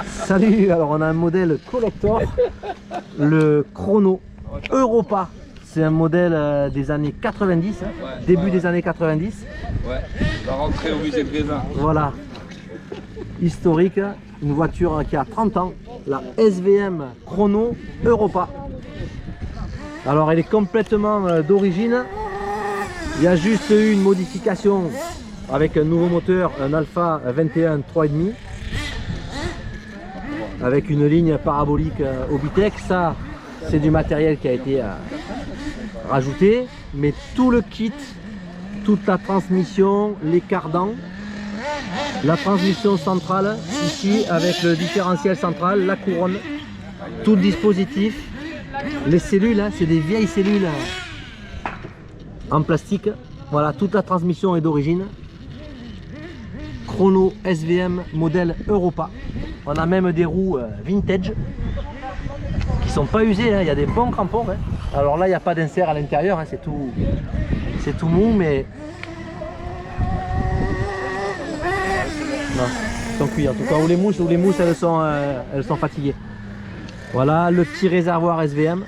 Salut, alors on a un modèle collector, le Chrono Europa. C'est un modèle des années 90, hein, Ouais, début ouais, des années 90. Ouais, va rentrer au musée de Grévin. Voilà, historique, une voiture qui a 30 ans, la SVM Chrono Europa. Alors elle est complètement d'origine, il y a juste eu une modification avec un nouveau moteur, un Alpha 21 3,5 avec une ligne parabolique Obitech. Ça c'est du matériel qui a été rajouté, mais tout le kit, toute la transmission, les cardans, la transmission centrale ici avec le différentiel central, la couronne, tout le dispositif, les cellules, hein, c'est des vieilles cellules en plastique. Voilà, toute la transmission est d'origine. Chrono SVM modèle Europa. On a même des roues vintage qui sont pas usées, hein. Il y a des bons crampons, hein. Alors là il n'y a pas d'insert à l'intérieur, hein. C'est tout mou, mais non, ils sont cuits en tout cas. Ou les mousses elles sont fatiguées. Voilà le petit réservoir SVM.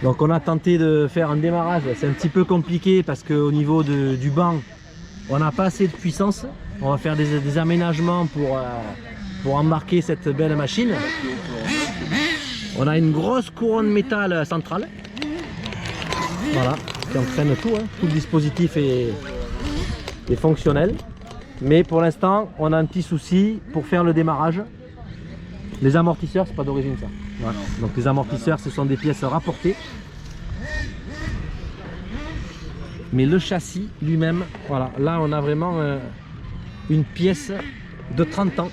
Donc on a tenté de faire un démarrage, c'est un petit peu compliqué parce qu'au niveau du banc on n'a pas assez de puissance. On va faire des aménagements pour embarquer cette belle machine. On a une grosse couronne métal centrale. Voilà, qui entraîne tout, hein. Tout le dispositif est fonctionnel. Mais pour l'instant, on a un petit souci pour faire le démarrage. Les amortisseurs, c'est pas d'origine ça. Voilà. Donc les amortisseurs, ce sont des pièces rapportées. Mais le châssis lui-même, voilà, là on a vraiment une pièce de 30 ans.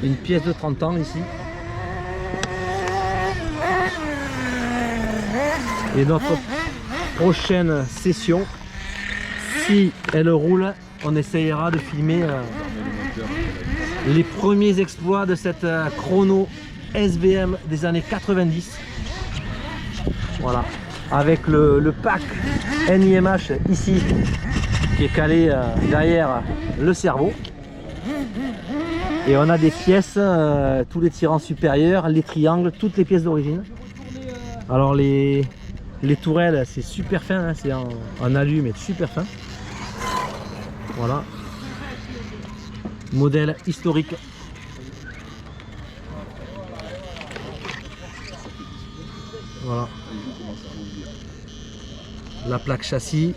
Une pièce de 30 ans ici. Et notre prochaine session, si elle roule, on essayera de filmer les premiers exploits de cette Chrono SVM des années 90. Voilà, avec le pack NIMH ici qui est calé derrière le cerveau. Et on a des pièces, tous les tirants supérieurs, les triangles, toutes les pièces d'origine. Alors les tourelles, c'est super fin, hein, c'est en alu mais super fin. Voilà, modèle historique. Voilà, la plaque châssis,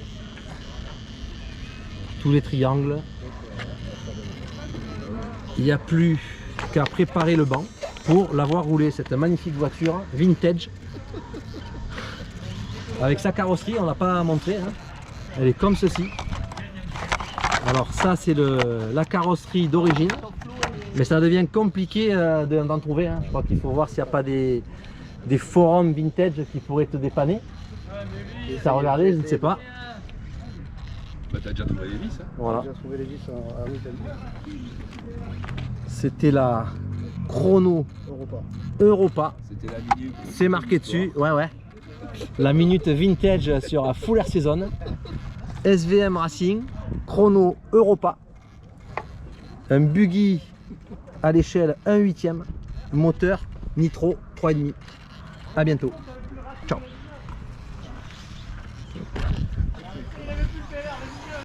tous les triangles. Il n'y a plus qu'à préparer le banc pour l'avoir roulé, cette magnifique voiture vintage avec sa carrosserie. On l'a pas montré, hein. Elle est comme ceci. Alors ça c'est la carrosserie d'origine, mais ça devient compliqué d'en trouver, hein. Je crois qu'il faut voir s'il n'y a pas des forums vintage qui pourraient te dépanner. Ça regardez, je ne sais pas. Bah t'as déjà trouvé les vis, hein. Voilà. J'ai trouvé les vis en Italie. C'était la Chrono Europa. C'était la minute. C'est marqué dessus, ouais. La minute vintage sur Full Air Season. SVM Racing, Chrono Europa. Un buggy à l'échelle 1/8, moteur nitro 3,5. À bientôt.